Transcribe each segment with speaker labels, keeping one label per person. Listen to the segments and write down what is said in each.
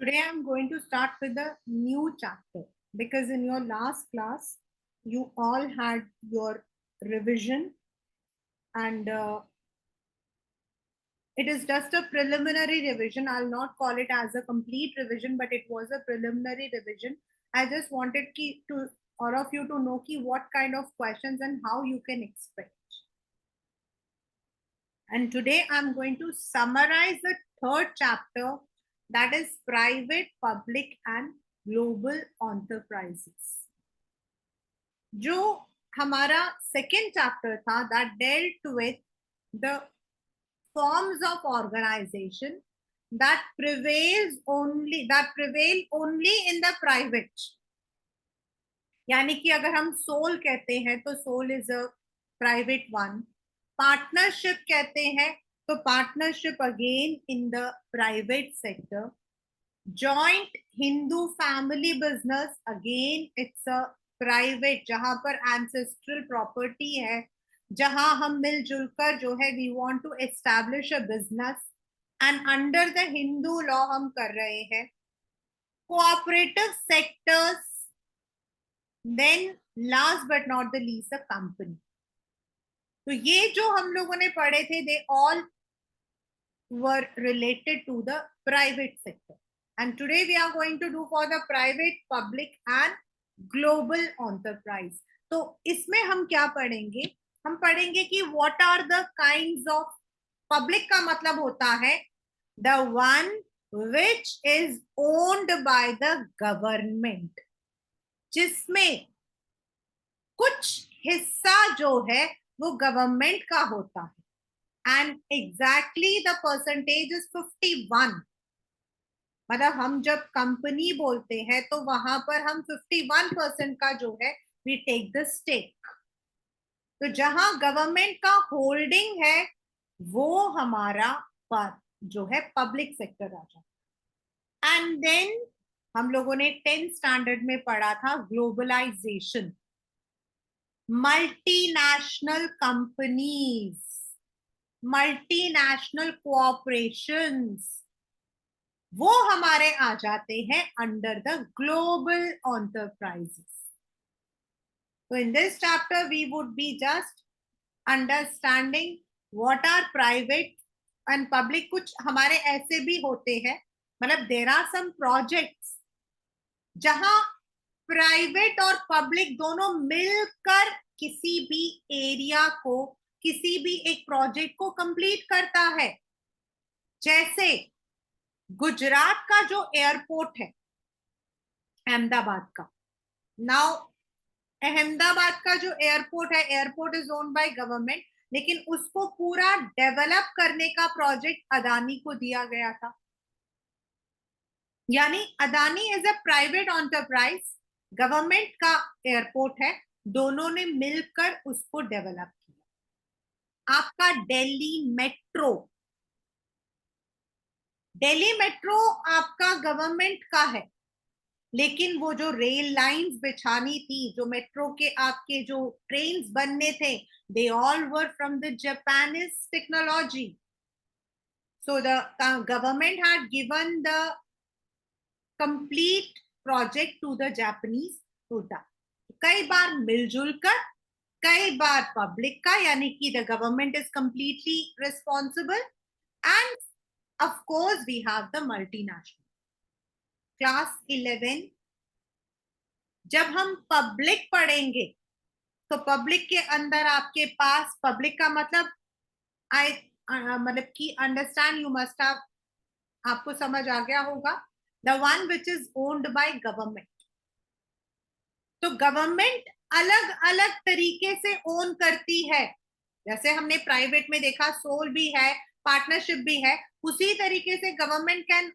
Speaker 1: Today I'm going to start with a new chapter because in your last class you all had your revision and it is just a preliminary revision. I'll not call it as a complete revision, but it was a preliminary revision. I just wanted to all of you to know what kind of questions and how you can expect. And today I'm going to summarize the third chapter, that is private, public and global enterprises. जो हमारा second chapter था that dealt with the forms of organization that prevail only in the private. यानी कि अगर हम soul कहते हैं तो sole is a private one, partnership कहते हैं तो partnership again in the private sector, joint Hindu family business again it's a private, जहां पर एंसेस्ट्रल प्रॉपर्टी है, जहां हम मिलजुल कर जो है we want to establish a business and under the Hindu law हम कर रहे हैं. Cooperative sectors, then last but not the least the company. तो ये जो हम लोगों ने पढ़े थे they all were related to the private sector. And today we are going to do for the private, public and global enterprise. तो इसमें हम क्या पढ़ेंगे? हम पढ़ेंगे कि what are the kinds of public का मतलब होता है the one which is owned by the government, जिसमें कुछ हिस्सा जो है वो गवर्नमेंट का होता है. And exactly the percentage is 51. मतलब हम जब कंपनी बोलते हैं तो वहां पर हम 51% का जो है वी टेक द स्टेक. तो जहां गवर्नमेंट का होल्डिंग है वो हमारा जो है पब्लिक सेक्टर आ जाता. एंड देन हम लोगों ने 10th स्टैंडर्ड में पढ़ा था globalisation, multinational companies, multinational corporations, वो हमारे आ जाते हैं under the global enterprises. So in this chapter we would be just understanding what are private and public. कुछ हमारे ऐसे भी होते हैं, मतलब there are some projects जहां प्राइवेट और पब्लिक दोनों मिलकर किसी भी एरिया को, किसी भी एक प्रोजेक्ट को कंप्लीट करता है. जैसे गुजरात का जो एयरपोर्ट है अहमदाबाद का, नाउ अहमदाबाद का जो एयरपोर्ट है, airport is owned by government, लेकिन उसको पूरा डेवलप करने का प्रोजेक्ट अदानी को दिया गया था. यानी Adani is a private enterprise, government का एयरपोर्ट है, दोनों ने मिलकर उसको डेवलप किया. आपका दिल्ली मेट्रो, दिल्ली मेट्रो आपका गवर्नमेंट का है, लेकिन वो जो रेल लाइंस बिछानी थी, जो मेट्रो के आपके जो ट्रेन्स बनने थे, they all were from the Japanese technology. So the government had given the complete project to the Japanese to that. कई बार मिलजुल कर, कई बार पब्लिक का, यानी कि the government is completely responsible, and of course we have the multinational. Class 11 जब हम पब्लिक पढ़ेंगे तो पब्लिक के अंदर आपके पास, पब्लिक का मतलब मतलब कि अंडरस्टैंड, यू मस्ट हैव, आपको समझ आ गया होगा, the one which is owned by government. तो गवर्नमेंट अलग अलग तरीके से ओन करती है. जैसे हमने प्राइवेट में देखा सोल भी है, पार्टनरशिप भी है, उसी तरीके से government can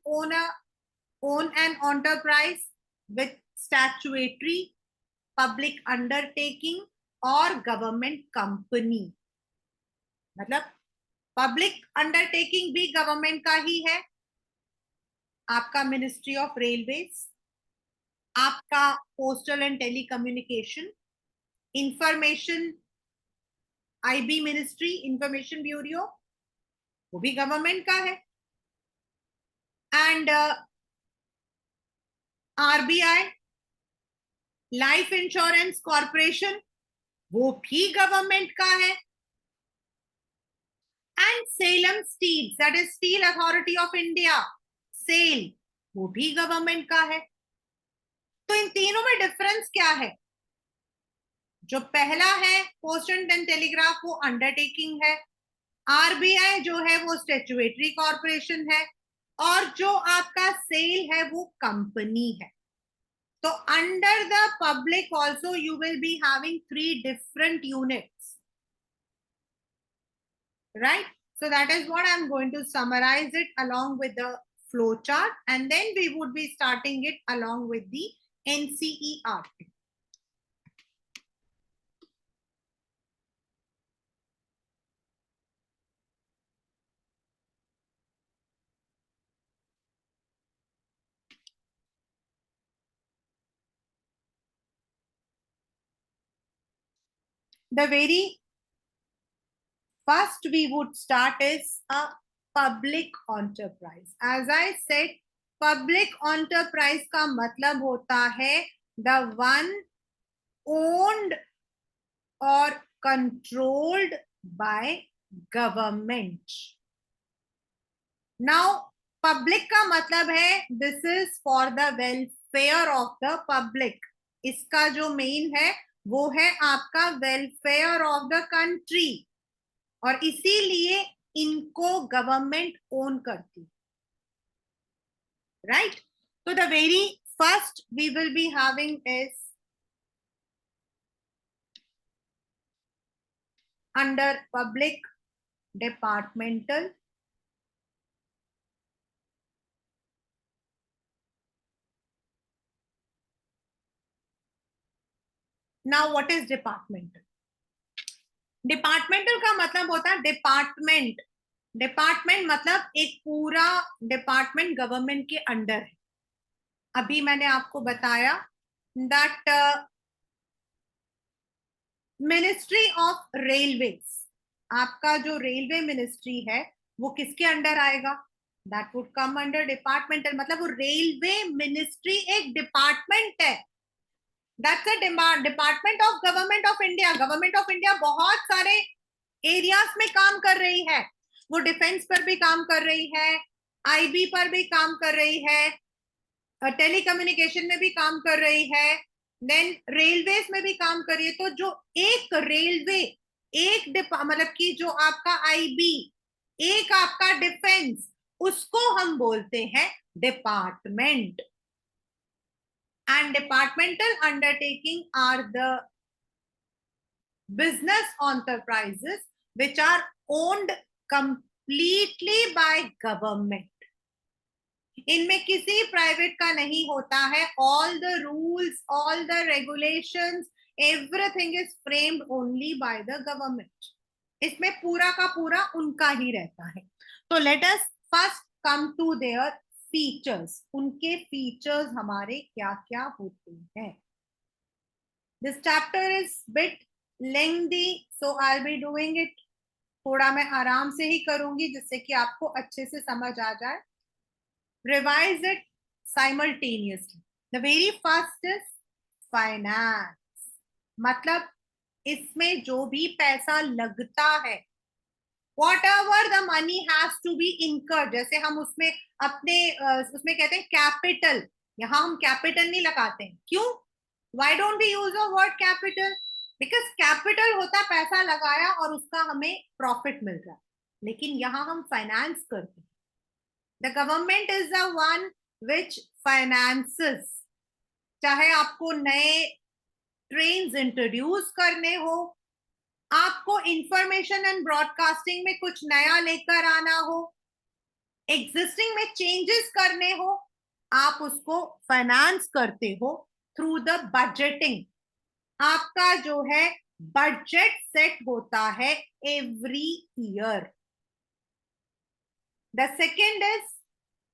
Speaker 1: own an enterprise with statutory, public undertaking और गवर्नमेंट कंपनी. मतलब पब्लिक अंडरटेकिंग भी गवर्नमेंट का ही है, आपका मिनिस्ट्री ऑफ रेलवेज, आपका postal and telecommunication, information IB ministry, information bureau, वो भी गवर्नमेंट का है. And RBI, life insurance corporation, वो भी गवर्नमेंट का है। And Salem steel, that is steel authority of India, SAIL, वो भी गवर्नमेंट का है। तो इन तीनों में डिफरेंस क्या है? जो पहला है पोस्ट एंड टेलीग्राफ, वो अंडरटेकिंग है। आरबीआई जो है वो स्टैट्यूटरी कॉर्पोरेशन है। और जो आपका सेल है वो कंपनी है। तो under the public also you will be having 3 different units, right? So that is what I'm going to summarize it along with the flow chart, and then we would be starting it along with the NCERT. The very first we would start is a public enterprise. As I said, public enterprise का मतलब होता है the one owned or controlled by government. Now, public का मतलब है this is for the welfare of the public. इसका जो main है वो है आपका वेलफेयर ऑफ द कंट्री, और इसीलिए इनको गवर्नमेंट ओन करती, राइट? तो the very first we will be having is under public departmental. Now what is departmental? Departmental का मतलब होता है डिपार्टमेंट। डिपार्टमेंट मतलब एक पूरा डिपार्टमेंट गवर्नमेंट के अंडर है। अभी मैंने आपको बताया दैट मिनिस्ट्री ऑफ रेलवेज, आपका जो रेलवे मिनिस्ट्री है वो किसके अंडर आएगा? That would come under departmental. मतलब वो रेलवे मिनिस्ट्री एक डिपार्टमेंट है। That's a department of government of India. Government of India बहुत सारे एरियाज में काम कर रही है। वो डिफेंस पर भी काम कर रही है, आईबी पर भी काम कर रही है, टेलीकम्युनिकेशन में भी काम कर रही है, देन रेलवेज में भी काम कर रही है। तो जो एक रेलवे, एक मतलब कि जो आपका आईबी, एक आपका डिफेंस, उसको हम बोलते हैं department. And departmental undertaking are the business enterprises which are owned completely by government. इनमें किसी प्राइवेट का नहीं होता है। All the rules, all the regulations, everything is framed only by the government. इसमें पूरा का पूरा उनका ही रहता है। तो let us first come to their features. उनके फीचर्स हमारे क्या क्या होते हैं? This chapter is bit lengthy, so I will be doing it, थोड़ा मैं आराम से ही करूंगी जिससे कि आपको अच्छे से समझ आ जाए। revise it simultaneously. The very first is finance. मतलब इसमें जो भी पैसा लगता है, whatever the money has to be incurred, जैसे हम उसमें अपने उसमें कहते हैं कैपिटल, यहाँ हम कैपिटल नहीं लगाते हैं। क्यों? Why don't we use the word capital? Because capital होता है पैसा लगाया और उसका हमें प्रॉफिट मिल रहा है, लेकिन यहाँ हम फाइनेंस करते हैं। The government is the one which finances. चाहे आपको नए ट्रेन्स इंट्रोड्यूस करने हो, आपको इंफॉर्मेशन एंड ब्रॉडकास्टिंग में कुछ नया लेकर आना हो, एग्जिस्टिंग में चेंजेस करने हो, आप उसको फाइनेंस करते हो थ्रू द बजटिंग। आपका जो है बजट सेट होता है every year. The second is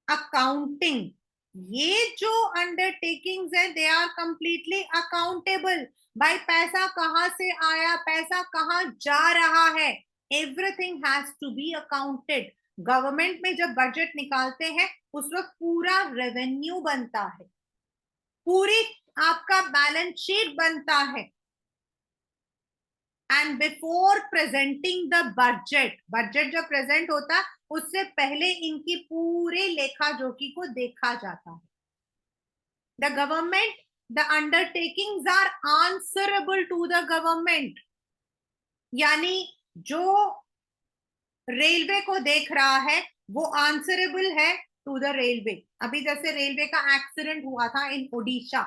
Speaker 1: accounting. ये जो अंडरटेकिंग्स है दे आर कंप्लीटली अकाउंटेबल। भाई पैसा कहां से आया, पैसा कहां जा रहा है, everything has to be accounted. Government में जब बजट निकालते हैं उस वक्त पूरा रेवेन्यू बनता है, पूरी आपका बैलेंस शीट बनता है। And before presenting the budget, budget जब प्रेजेंट होता उससे पहले इनकी पूरे लेखा जोखी को देखा जाता है। The government, the undertakings are answerable to the government, यानी जो रेलवे को देख रहा है वो आंसरेबल है टू द रेलवे। अभी जैसे रेलवे का एक्सीडेंट हुआ था इन ओडिशा,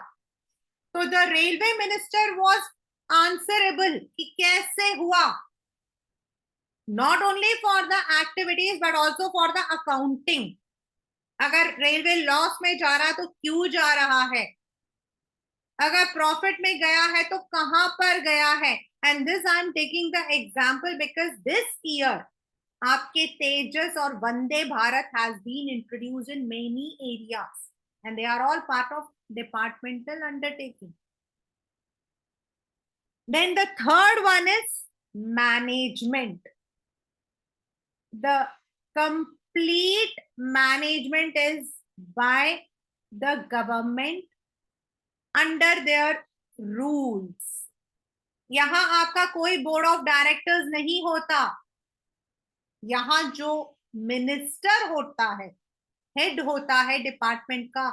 Speaker 1: तो the railway minister was answerable कि कैसे हुआ, not only for the activities but also for the accounting. अगर रेलवे लॉस में जा रहा है तो क्यों जा रहा है, अगर प्रॉफिट में गया है तो कहां पर गया है। And this I am taking the example because this year आपके तेजस और Vande Bharat has been introduced in many areas and they are all part of departmental undertaking. Then the third one is management. The complete management is by the government under their rules. यहां आपका कोई board of directors नहीं होता, यहां जो minister होता है, head होता है डिपार्टमेंट का,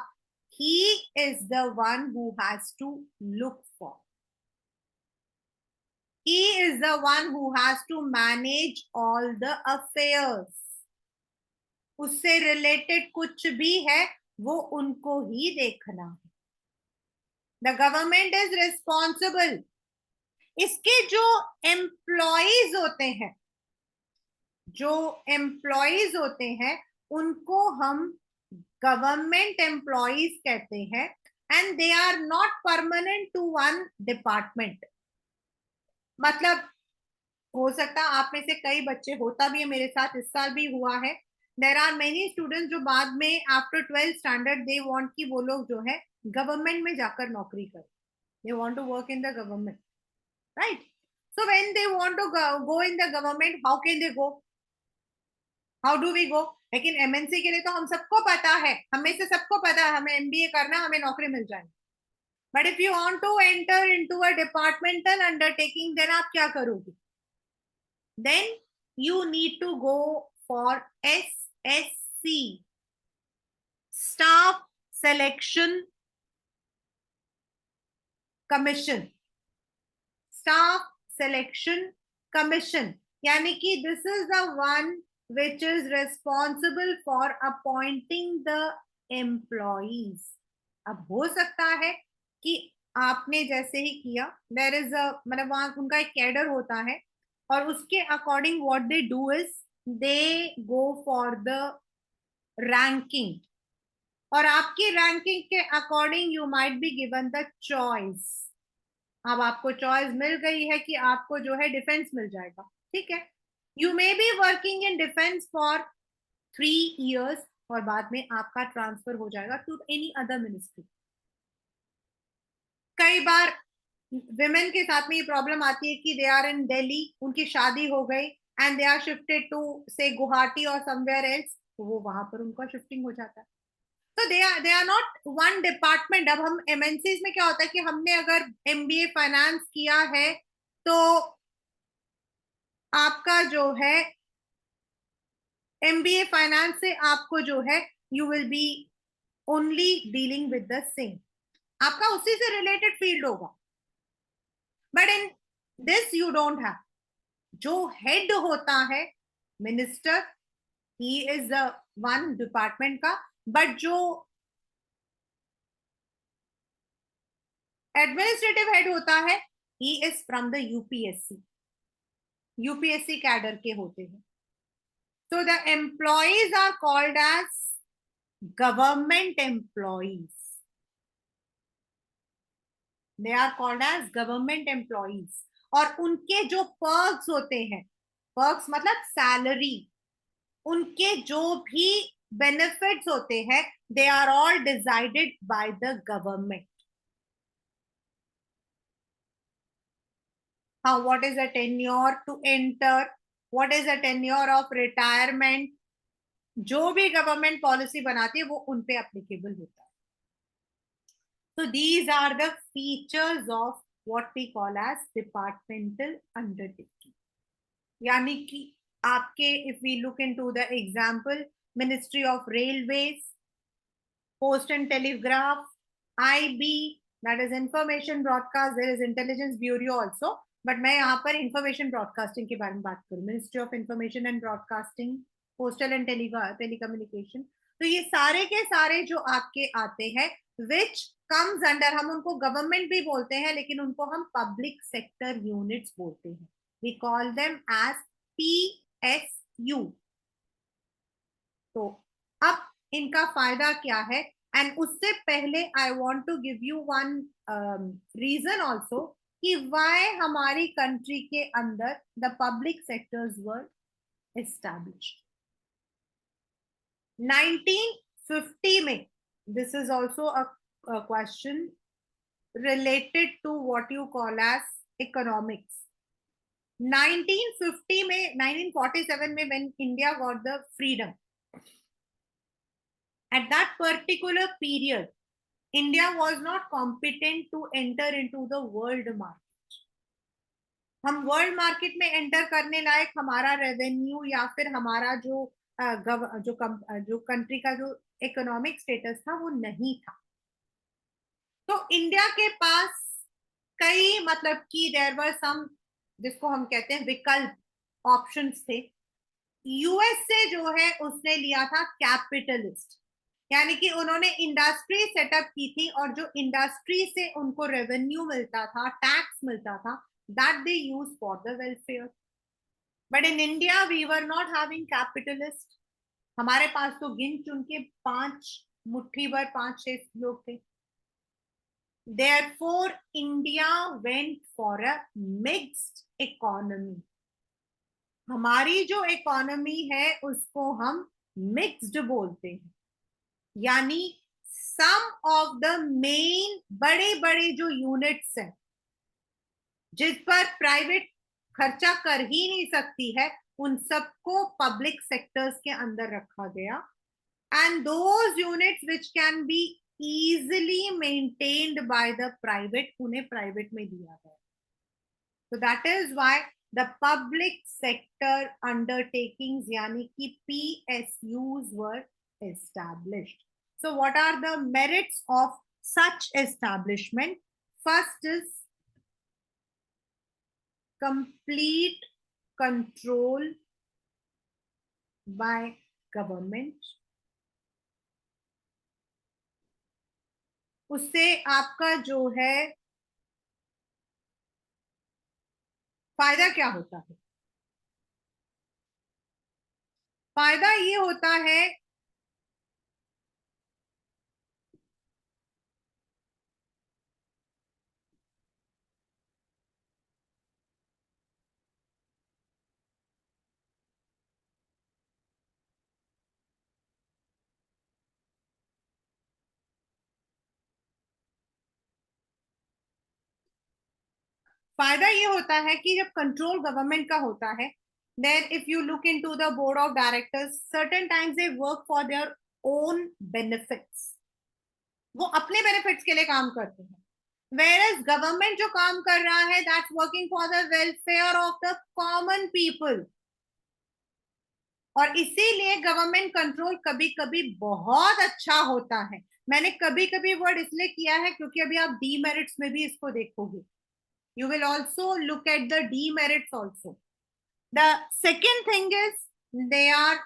Speaker 1: he is the one who has to look for, he is the one who has to manage all the affairs. उससे रिलेटेड कुछ भी है वो उनको ही देखना है। The government is responsible. इसके जो एम्प्लॉइज होते हैं, जो एम्प्लॉइज होते हैं उनको हम गवर्नमेंट एम्प्लॉइज कहते हैं and they are not permanent to one department. मतलब हो सकता है आप में से कई बच्चे, होता भी है, मेरे साथ इस साल भी हुआ है, देर आर मेनी स्टूडेंट्स जो बाद में after 12th standard they want कि वो लोग जो है गवर्नमेंट में जाकर नौकरी करें, they want to work in the government, right. So when they want to go in the government, how can they go, how do we go. लेकिन एमएनसी के लिए तो हम सबको पता है, हमें से सबको पता है हमें एमबीए करना, हमें नौकरी मिल जाए। But if you want to enter into a departmental undertaking, then आप क्या करोगे, then you need to go for SSC, Staff Selection Commission, Staff Selection Commission, यानी कि this is the one which is responsible for appointing the employees. अब हो सकता है कि आपने जैसे ही किया, there is a, मतलब वहां उनका एक कैडर होता है और उसके according what they do is they go for the ranking, और आपकी रैंकिंग के according you might be given the choice. अब आपको चॉइस मिल गई है कि आपको जो है डिफेंस मिल जाएगा, ठीक है, you may be working in defence for 3 years और बाद में आपका ट्रांसफर हो जाएगा टू एनी अदर मिनिस्ट्री। कई बार विमेन के साथ में ये प्रॉब्लम आती है कि दे आर इन दिल्ली, उनकी शादी हो गई and they are shifted to say Guwahati और समवेयर एल्स, तो वो वहां पर उनका शिफ्टिंग हो जाता है। तो they are not one department. अब हम एमएनसीज में क्या होता है कि हमने अगर एमबीए फाइनेंस किया है तो आपका जो है एमबीए फाइनेंस से आपको जो है you will be only dealing with the same, आपका उसी से रिलेटेड फील्ड होगा। But in this you don't have, जो हेड होता है minister, he is the one department का, बट जो एडमिनिस्ट्रेटिव हेड होता है he is from the UPSC, UPSC cadre के होते हैं। So the employees are called as government employees. They are called as government employees. और उनके जो पर्क्स होते हैं, पर्क्स मतलब सैलरी, उनके जो भी बेनिफिट्स होते हैं, they are all decided by the government. How, what is the tenure to enter, what is the tenure of retirement, जो भी गवर्नमेंट पॉलिसी बनाती है वो उन पे एप्लीकेबल होता है। So these are the features of what we call as departmental undertaking. यानी कि आपके, if we look into the example, Ministry of Railways, Post and Telegraph, IB, that is Information Broadcast, there is Intelligence Bureau also, but मैं यहाँ पर information broadcasting के बारे में बात करूँ. Ministry of information and broadcasting, postal and telecommunication. तो ये सारे के सारे जो आपके आते हैं, विच कम्स अंडर, हम उनको गवर्नमेंट भी बोलते हैं लेकिन उनको हम पब्लिक सेक्टर यूनिट्स बोलते हैं. We call them as PSU. तो अब इनका फायदा क्या है, एंड उससे पहले I want to give you one reason also कि व्हाई हमारी कंट्री के अंदर the public sectors were established. 1950 में, this is also a question related to what you call as economics. 1950 में, 1947 में, when India got the freedom, at that particular period, India was not competent to enter into the world market. हम world market में enter करने लायक हमारा revenue या फिर हमारा जो कंट्री का जो इकोनॉमिक स्टेटस था वो नहीं था. तो इंडिया के पास कई, मतलब कि देयर वर सम, जिसको हम कहते हैं विकल्प, ऑप्शंस थे. यूएसए जो है उसने लिया था कैपिटलिस्ट, यानी कि उन्होंने इंडस्ट्री सेटअप की थी और जो इंडस्ट्री से उनको रेवेन्यू मिलता था, टैक्स मिलता था, that they use for the welfare. But in India we were not having capitalist. हमारे पास तो गिन चुन के 5 मुट्ठी भर 5-6 लोग थे. Therefore, India went for a mixed economy. हमारी जो इकोनॉमी है उसको हम मिक्स्ड बोलते हैं, यानी सम ऑफ द मेन बड़े बड़े जो यूनिट्स हैं जिस पर प्राइवेट खर्चा कर ही नहीं सकती है, उन सबको पब्लिक सेक्टर्स के अंदर रखा गया. And those units which can be easily maintained by the private, उन्हें प्राइवेट में दिया गया. So that is why the public sector undertakings यानी कि PSUs were established. So what are the merits of such establishment? First is complete control by government. उससे आपका जो है फायदा क्या होता है? फायदा ये होता है फायदा ये होता है कि जब कंट्रोल गवर्नमेंट का होता है, then if you look into the board of directors, certain times they work for their own benefits. वो अपने बेनिफिट्स के लिए काम करते हैं. Whereas गवर्नमेंट जो काम कर रहा है, that's working for the welfare of the common people. और इसीलिए गवर्नमेंट कंट्रोल कभी कभी बहुत अच्छा होता है. मैंने कभी कभी वर्ड इसलिए किया है क्योंकि अभी आप डीमेरिट्स में भी इसको देखोगे. You will also look at the demerits also. The second thing is they are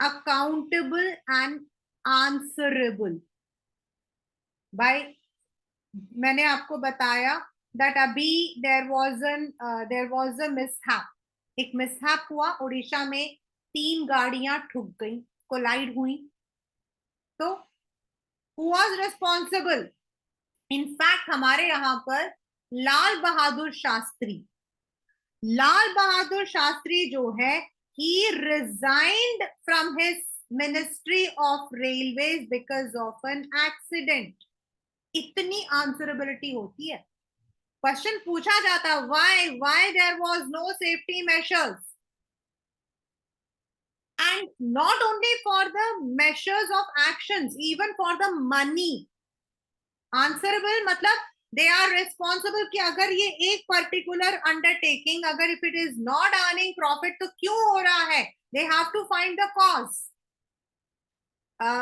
Speaker 1: accountable and answerable. by मैंने आपको बताया that अभी there was a mishap. एक मिसहैप हुआ उड़ीसा में, 3 गाड़ियां ठुक गई, कोलाइड हुई. तो who was responsible? In fact हमारे यहाँ पर लाल बहादुर शास्त्री जो है, he resigned from his Ministry of Railways because of an accident. इतनी आंसरेबिलिटी होती है. क्वेश्चन पूछा जाता, why there was no safety measures, and not only for the measures of actions, even for the money. Answerable मतलब they are responsible कि अगर ये एक पर्टिकुलर अंडरटेकिंग अगर if it is not earning profit तो क्यों हो रहा है, they have to find the cause.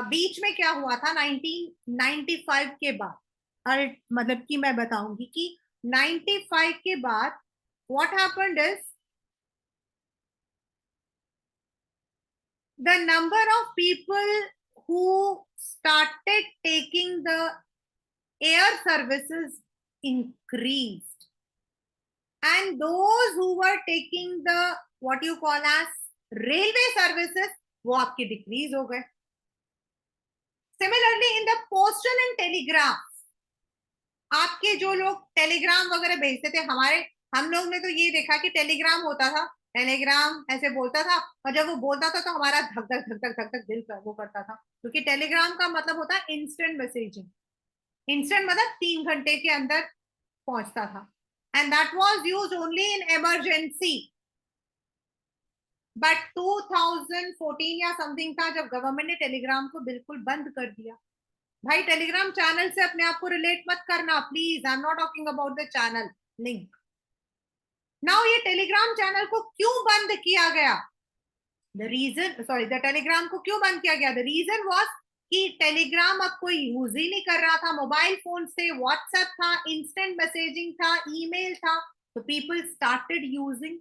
Speaker 1: बीच में क्या हुआ था 1995 के बाद, मतलब कि मैं बताऊंगी कि 95 के बाद what happened is the number of people who started taking the air services increased, and those who were taking the what you call as railway services वो आपके डिक्रीज हो गए। Similarly in the postal and telegraph, आपके जो लोग Telegram वगैरह भेजते थे, हम लोग ने तो ये देखा कि टेलीग्राम होता था, टेलीग्राम ऐसे बोलता था, और जब वो बोलता था तो हमारा धक धक धक धक धक धक दिल वो करता था, क्योंकि टेलीग्राम का मतलब होता है इंस्टेंट मैसेजिंग। इंस्टेंट मतलब 3 घंटे के अंदर पहुंचता था, and that was used only in emergency. But 2014 या समथिंग था जब गवर्नमेंट ने टेलीग्राम को बिल्कुल बंद कर दिया। भाई टेलीग्राम चैनल से अपने आप को रिलेट मत करना please, I am not talking about the channel link. Now ये टेलीग्राम चैनल को क्यों बंद किया गया, the reason sorry the telegram को क्यों बंद किया गया, द रीजन वाज कि टेलीग्राम अब कोई यूज ही नहीं कर रहा था, मोबाइल फोन से व्हाट्सएप था, इंस्टेंट मैसेजिंग था, ईमेल था, तो पीपल स्टार्टेड यूजिंग।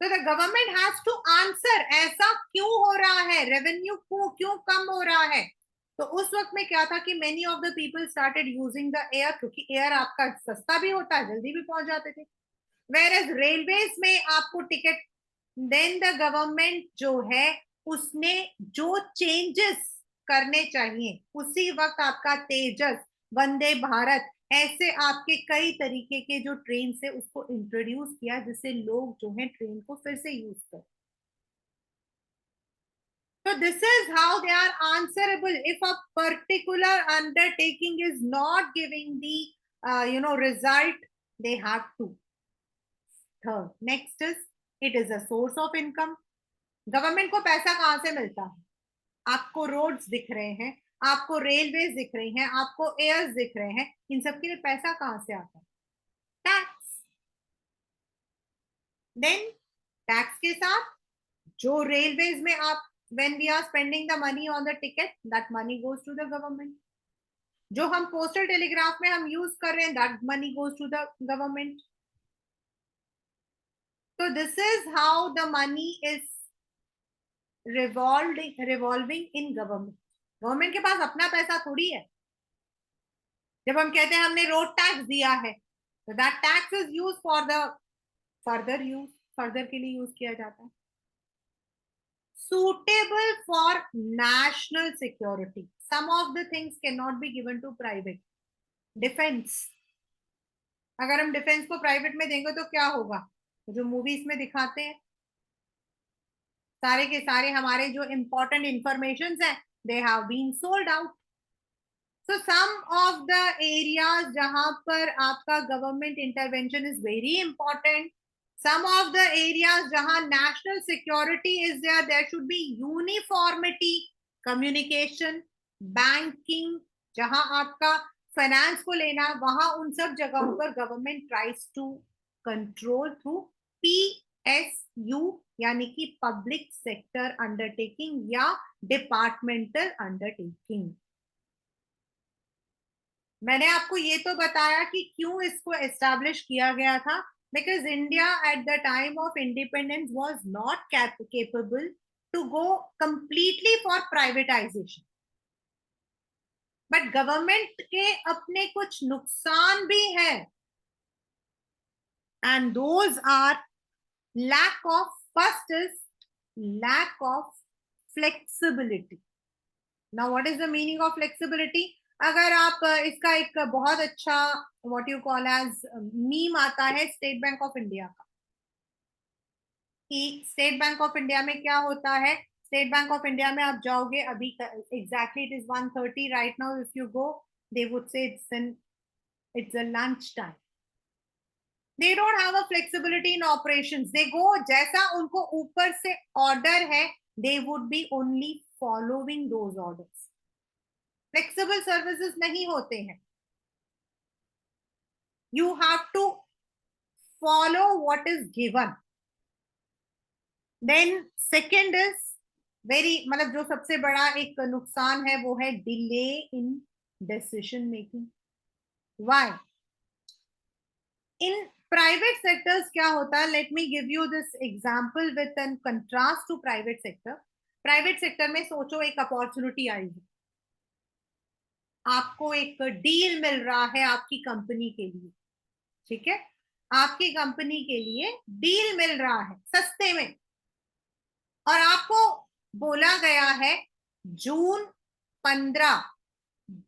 Speaker 1: तो the government has to answer ऐसा क्यों हो रहा है, रेवेन्यू को क्यों कम हो रहा है। तो उस वक्त में क्या था कि many of the people started using the air, क्योंकि एयर आपका सस्ता भी होता है, जल्दी भी पहुंच जाते थे। वेयर एज रेलवेज में आपको टिकट, देन द गवर्नमेंट जो है उसने जो चेंजेस करने चाहिए उसी वक्त आपका तेजस, वंदे भारत, ऐसे आपके कई तरीके के जो ट्रेन से उसको इंट्रोड्यूस किया जिससे लोग जो है ट्रेन को फिर से यूज कर। So this is how they are answerable if a particular undertaking is not giving the result they have to. Third, next is it is a source of income. Government को पैसा कहां से मिलता है, आपको रोड्स दिख रहे हैं, आपको रेलवेज दिख रही हैं, आपको एयर्स दिख रहे हैं, इन सब के लिए पैसा कहां से आता है, टैक्स। देन टैक्स के साथ जो रेलवेज में आप when we are spending the money on the ticket that money goes to the government, जो हम पोस्टल टेलीग्राफ में हम यूज कर रहे हैं that money goes to the government. So this is how the money is revolving in government. Government के पास अपना पैसा थोड़ी है। जब हम कहते हैं हमने रोड टैक्स दिया है तो that tax is use for the further के लिए यूज किया जाता है। suitable for national security, some of the things cannot be given to private. Defence, अगर हम डिफेंस को प्राइवेट में देंगे तो क्या होगा, जो मूवीज में दिखाते हैं सारे के सारे हमारे जो इंपॉर्टेंट इंफॉर्मेशन है they have been sold out. So some of the areas जहां पर आपका government intervention is very important, some of the areas jahan national security is there should be uniformity, communication, banking, jahan aapka finance ko lena wahan उन सब जगहों पर government tries to control through PSU यानी कि public sector undertaking या departmental undertaking। मैंने आपको ये तो बताया कि क्यों इसको एस्टैब्लिश किया गया था, because India at the time of independence was not capable to go completely for privatization. But government के अपने कुछ नुकसान भी है, and those are lack of, first is lack of flexibility. Now what is the meaning of flexibility? अगर आप इसका एक बहुत अच्छा what you call as meme आता है स्टेट बैंक ऑफ इंडिया का, कि स्टेट बैंक ऑफ इंडिया में क्या होता है, स्टेट बैंक ऑफ इंडिया में आप जाओगे अभी exactly it is 1:30 right now, if you go they would say it's a lunch time, they don't have a flexibility in operations, they go जैसा उनको ऊपर से ऑर्डर है they would be only following those orders. Flexible services नहीं होते हैं. You have to follow what is given. Then second is very, मतलब जो सबसे बड़ा एक नुकसान है वो है delay in decision making. Why? In private sectors क्या होता है, let me give you this example with an contrast to private sector. Private sector में सोचो एक अपॉर्चुनिटी आई है, आपको एक डील मिल रहा है आपकी कंपनी के लिए. ठीक है, आपकी कंपनी के लिए डील मिल रहा है सस्ते में, और आपको बोला गया है जून 15,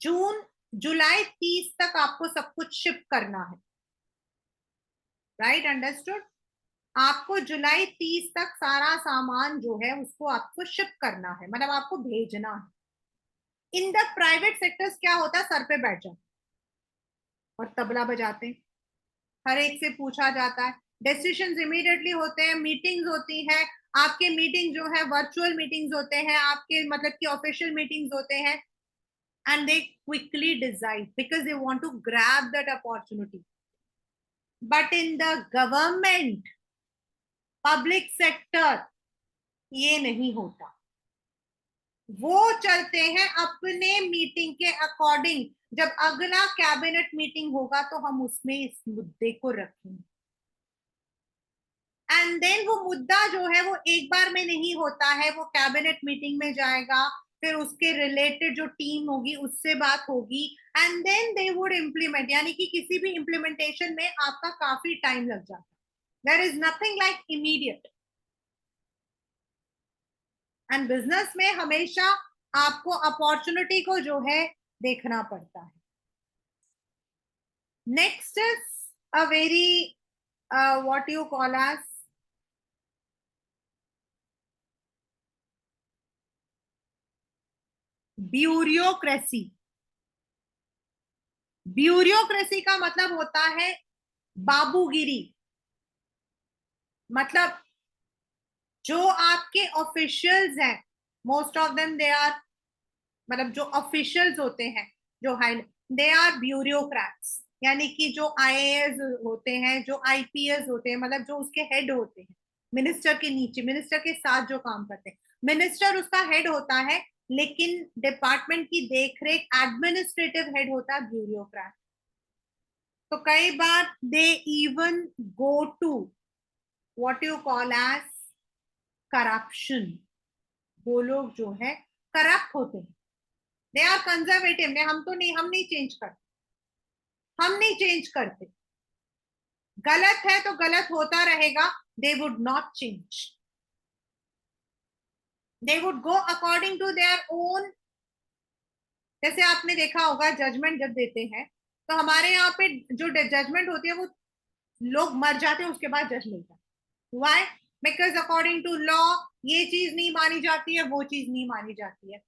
Speaker 1: जून जुलाई 30 तक आपको सब कुछ शिप करना है. Right, understood. आपको जुलाई 30 तक सारा सामान जो है उसको आपको शिप करना है, मतलब आपको भेजना है. इन द प्राइवेट सेक्टर्स क्या होता है, सर पे बैठ जाते और तबला बजाते हैं, हर एक से पूछा जाता है, डिसीजंस इमीडिएटली होते हैं, मीटिंग्स होती हैं. आपके मीटिंग जो है वर्चुअल मीटिंग्स होते हैं, आपके मतलब कि ऑफिशियल मीटिंग्स होते हैं. And they quickly decide because they want to grab that opportunity. But in the government, public sector, ये नहीं होता. वो चलते हैं अपने मीटिंग के अकॉर्डिंग. जब अगला कैबिनेट मीटिंग होगा तो हम उसमें इस मुद्दे को रखेंगे. एंड देन वो मुद्दा जो है वो एक बार में नहीं होता है, वो कैबिनेट मीटिंग में जाएगा, फिर उसके रिलेटेड जो टीम होगी उससे बात होगी, and then they would implement. यानी कि किसी भी इम्प्लीमेंटेशन में आपका काफी टाइम लग जाता है. There is nothing like immediate. And business में हमेशा आपको अपॉर्चुनिटी को जो है देखना पड़ता है. Next is a very what you call as bureaucracy. Bureaucracy का मतलब होता है बाबूगिरी. मतलब जो आपके ऑफिशियल्स हैं, most of them they are, मतलब जो ऑफिशियल्स होते हैं, जो हाई, दे आर ब्यूरोक्रेट्स. यानी कि जो आईएएस होते हैं, जो आईपीएस होते हैं, मतलब जो उसके हेड होते हैं, मिनिस्टर के नीचे, मिनिस्टर के साथ जो काम करते हैं, मिनिस्टर उसका हेड होता है, लेकिन डिपार्टमेंट की देखरेख एडमिनिस्ट्रेटिव हेड होता है ब्यूरोक्रेट. तो कई बार they even go to what you call as corruption. वो लोग जो है करप्ट होते हैं. दे आर कंजर्वेटिव, ने हम नहीं चेंज करते, हम नहीं चेंज करते. गलत है तो गलत होता रहेगा. They would not change. They would go according to their own. जैसे आपने देखा होगा जजमेंट जब देते हैं, तो हमारे यहाँ पे जो जजमेंट होती है वो लोग मर जाते हैं उसके बाद जज मिलता है. Why? Because according to law ये चीज नहीं मानी जाती है, वो चीज नहीं मानी जाती है.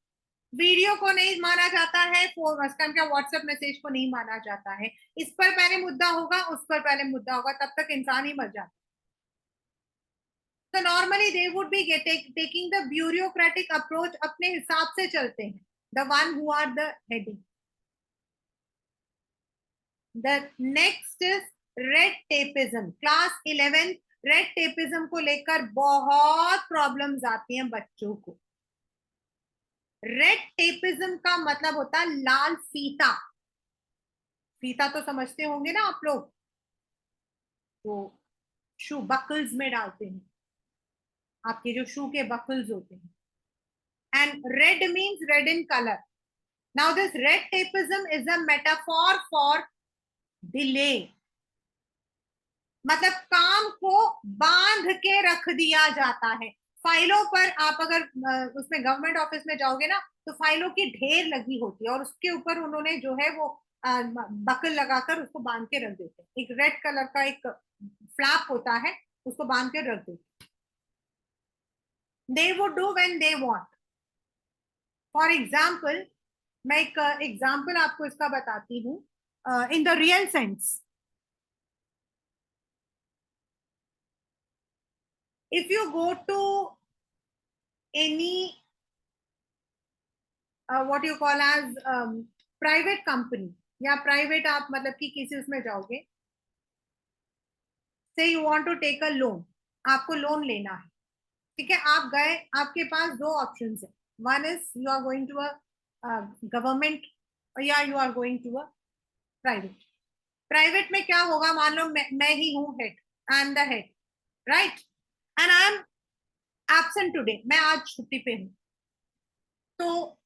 Speaker 1: वीडियो को नहीं माना जाता है, क्या व्हाट्सएप मैसेज को नहीं माना जाता है. इस पर पहले मुद्दा होगा, उस पर पहले मुद्दा होगा, तब तक इंसान ही मर जाता है. तो normally they would be taking the bureaucratic approach, अपने हिसाब से चलते हैं, the one who are the heading. The next is red tapism. Class 11 red tapism को लेकर बहुत प्रॉब्लम्स आती हैं बच्चों को. रेड टेपिज्म का मतलब होता है लाल फीता. फीता तो समझते होंगे ना आप लोग, तो शू बकल्स में डालते हैं, आपके जो शू के बकल्स होते हैं. And red means red in colour. Now this red tapism is a metaphor for delay. मतलब काम को बांध के रख दिया जाता है. फाइलों पर आप अगर उसमें गवर्नमेंट ऑफिस में जाओगे ना, तो फाइलों की ढेर लगी होती है और उसके ऊपर उन्होंने जो है वो बकल लगाकर उसको बांध के रख देते हैं. एक रेड कलर का एक फ्लैप होता है, उसको बांध के रख देते. They would do when they want. For example, मैं एक एग्जाम्पल आपको इसका बताती हूँ. In the real sense, if you go to any what you call as private company या प्राइवेट, आप मतलब कि किसी उसमें जाओगे, say you want to take a loan, आपको लोन लेना है, ठीक है, आप गए, आपके पास दो ऑप्शंस है, one is you are going to a government या you are going to a private. Private में क्या होगा, मान लो मैं ही हूँ head, I am the head, right, and I am absent today, मैं आज छुट्टी पे हूँ, तो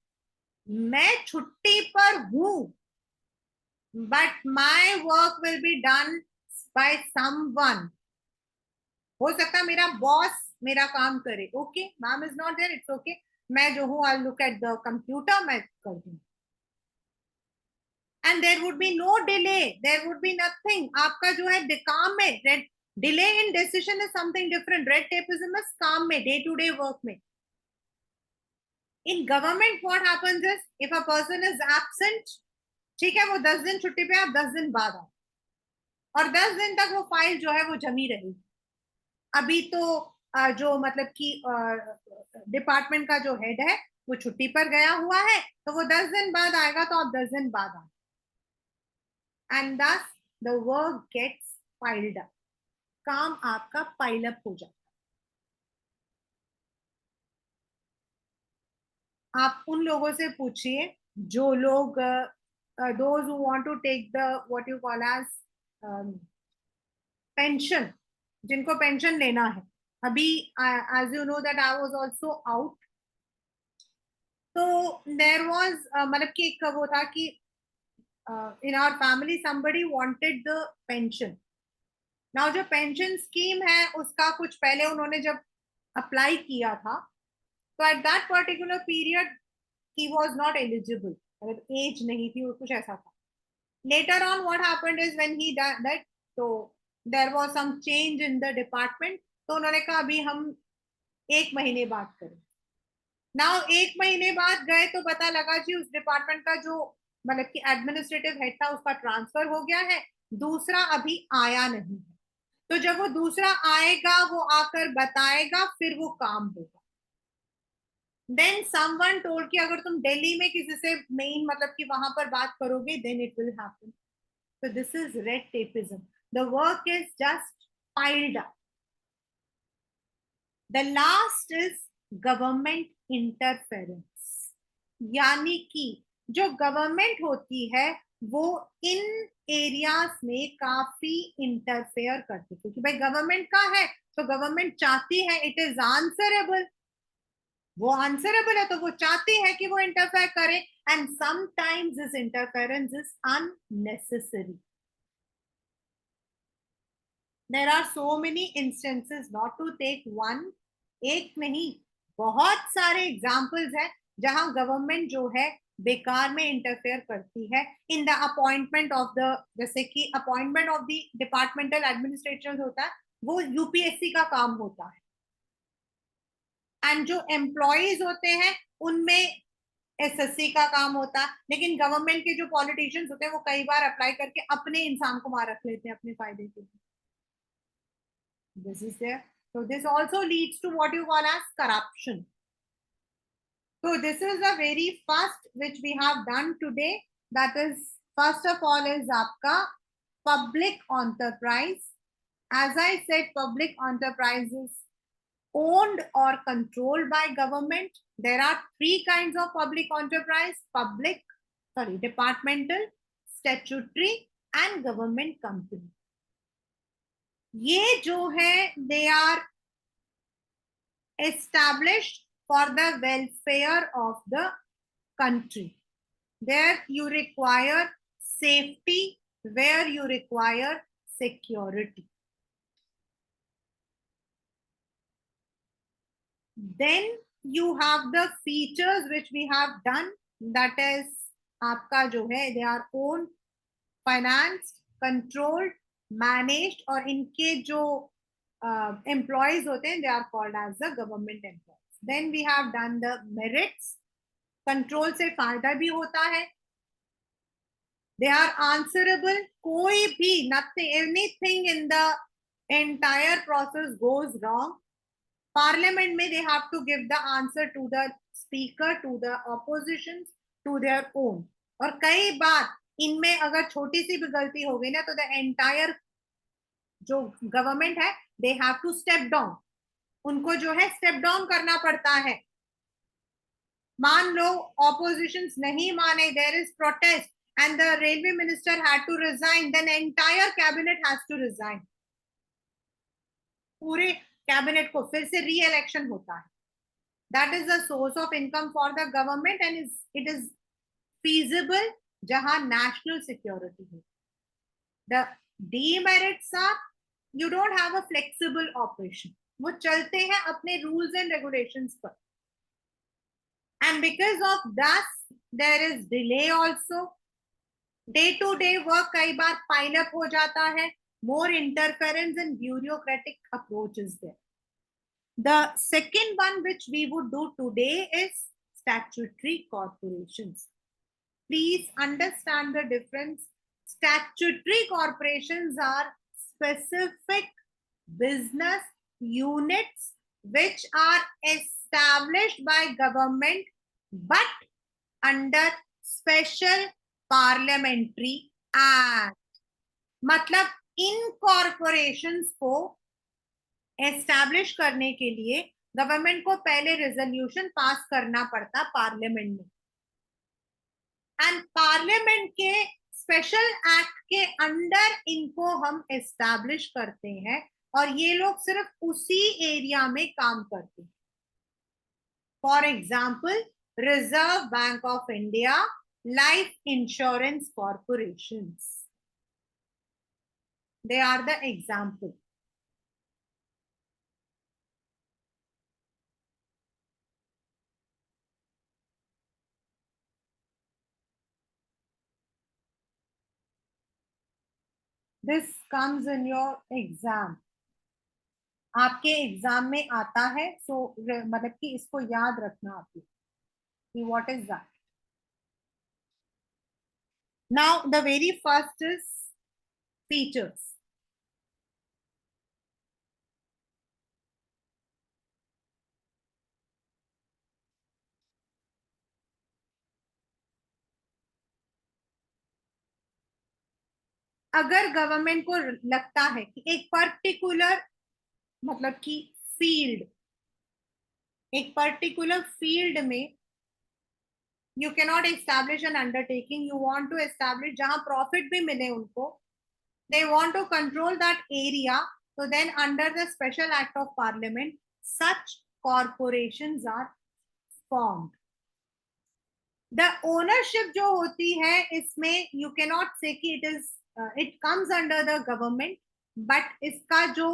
Speaker 1: मैं छुट्टी पर हूँ, but my work will be done by someone, हो सकता है मेरा बॉस मेरा काम करे, okay, ma'am is not there, it's okay, मैं जो हूँ I look at the computer, मैं कर दूँ, and there would be no delay, there would be nothing, आपका जो है काम में red, delay in decision is something different, red tapism is काम में, डे टू डे वर्क में। In government what happens is if a person is absent, ठीक है, वो 10 दिन छुट्टी पे, आप 10 दिन बाद आओ, और 10 दिन तक वो फाइल जो है वो जमी रहेगी। अभी तो जो मतलब कि डिपार्टमेंट का जो हेड है वो छुट्टी पर गया हुआ है, तो वो 10 दिन बाद आएगा, तो आप 10 दिन बाद आए, and thus the work gets piled up, काम आपका पाइल अप हो जाता है। आप उन लोगों से पूछिए जो लोग those who want to take the what you call as pension, जिनको पेंशन लेना है, अभी as you know that I was also out, तो देयर वाज मतलब कि एक वो था कि in our family somebody wanted the pension, now जो पेंशन स्कीम है उसका कुछ पहले उन्होंने जब अप्लाई किया था, तो at that particular period he was not eligible, मतलब एज नहीं थी, और कुछ ऐसा था। Later on what happened is when he that, तो there was some change in the department, तो उन्होंने कहा अभी हम 1 महीने बाद करें। नाउ 1 महीने बाद गए तो पता लगा जी उस डिपार्टमेंट का जो मतलब कि एडमिनिस्ट्रेटिव हेड था उसका ट्रांसफर हो गया है, दूसरा अभी आया नहीं है, तो जब वो दूसरा आएगा वो आकर बताएगा, फिर वो काम होगा। देन समवन टोल्ड कि अगर तुम दिल्ली में किसी से मेन मतलब कि वहां पर बात करोगे then it will happen, so this is red tapeism, the work is just piled up। the last is government interference, यानी कि जो गवर्नमेंट होती है वो इन एरियाज में काफी इंटरफेयर करती है, क्योंकि भाई गवर्नमेंट का है तो गवर्नमेंट चाहती है, इट इज आंसरेबल, वो आंसरेबल है तो वो चाहती है कि वो इंटरफेयर करे, and sometimes this interference is unnecessary. There are so many instances, not to take one, एक नहीं, बहुत सारे एग्जाम्पल्स है जहां गवर्नमेंट जो है बेकार में इंटरफेयर करती है in the appointment of the, जैसे कि appointment of the departmental administration होता है वो यूपीएससी का काम होता है, एंड जो एम्प्लॉयज होते हैं उनमें एसएससी का काम होता है, लेकिन गवर्नमेंट के जो पॉलिटिशियंस होते हैं वो कई बार अप्लाई करके अपने इंसान को मार रख लेते हैं अपने फायदे के लिए, this is there, so this also leads to what you call as corruption। so this is the very first which we have done today, that is first of all is आपका public enterprise। as I said, public enterprise is owned or controlled by government। there are three kinds of public enterprise: public, sorry, departmental, statutory and government company। ये जो है they are established for the welfare of the country। there you require safety, where you require security। then you have the features which we have done, that is आपका जो है they are owned, financed, controlled, managed, और इनके जो employees होते हैं they are called as the government employees। then we have done the merits, control से फायदा भी होता है, दे आर आंसरेबल, कोई भी nothing anything in the entire process goes wrong, parliament में they have to give the answer to the speaker to the opposition to their own. और कई बार इनमें अगर छोटी सी भी गलती हो गई ना तो द एंटायर जो गवर्नमेंट है they have to step down, उनको जो है स्टेप डाउन करना पड़ता है। मान लो ऑपोजिशंस नहीं माने, there is protest and the railway minister had to resign, then entire cabinet has to resign. पूरे कैबिनेट को फिर से री इलेक्शन होता है। That is the source of income for the government and it is feasible जहां national security है। The demerits are you don't have a flexible operation, वो चलते हैं अपने रूल्स एंड रेगुलेशंस पर, and because of that there is delay also. Day to day work कई बार pile up हो जाता है, more interference and bureaucratic approach is there. The second one which we would do today is statutory corporations. Please understand the difference. Statutory corporations are specific business units which are established by government but under special parliamentary act. मतलब इन corporations को establish करने के लिए government को पहले resolution pass करना पड़ता parliament में, एंड पार्लियामेंट के स्पेशल एक्ट के अंडर इनको हम एस्टैब्लिश करते हैं और ये लोग सिर्फ उसी एरिया में काम करते हैं। For example reserve bank of India, life insurance corporation, they are the example. This comes in your exam. आपके एग्जाम में आता है, सो मतलब कि इसको याद रखना आपको कि what is that. Now the very first is features. अगर गवर्नमेंट को लगता है कि एक पर्टिकुलर मतलब कि फील्ड, एक पर्टिकुलर फील्ड में you can not establish an undertaking, you want to establish जहां प्रॉफिट भी मिले उनको, they want to control that area, so then under the special act of parliament such corporations are formed. The ownership जो होती है इसमें you cannot say कि it comes under the government, but इसका जो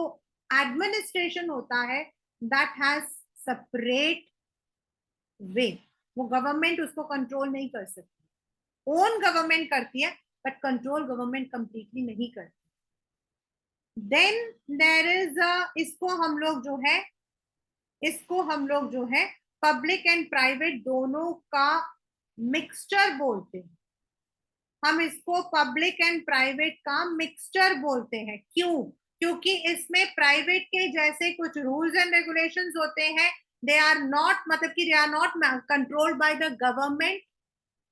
Speaker 1: administration होता है that has separate way, वो गवर्नमेंट उसको कंट्रोल नहीं कर सकती। ओन गवर्नमेंट करती है बट कंट्रोल गवर्नमेंट कंप्लीटली नहीं करती। देन देर इज इसको हम लोग जो है पब्लिक एंड प्राइवेट दोनों का मिक्सचर बोलते हैं। हम इसको पब्लिक एंड प्राइवेट का मिक्सचर बोलते हैं। क्यों? क्योंकि इसमें प्राइवेट के जैसे कुछ रूल्स एंड रेगुलेशंस होते हैं, दे आर नॉट मतलब कि they are not controlled by the government,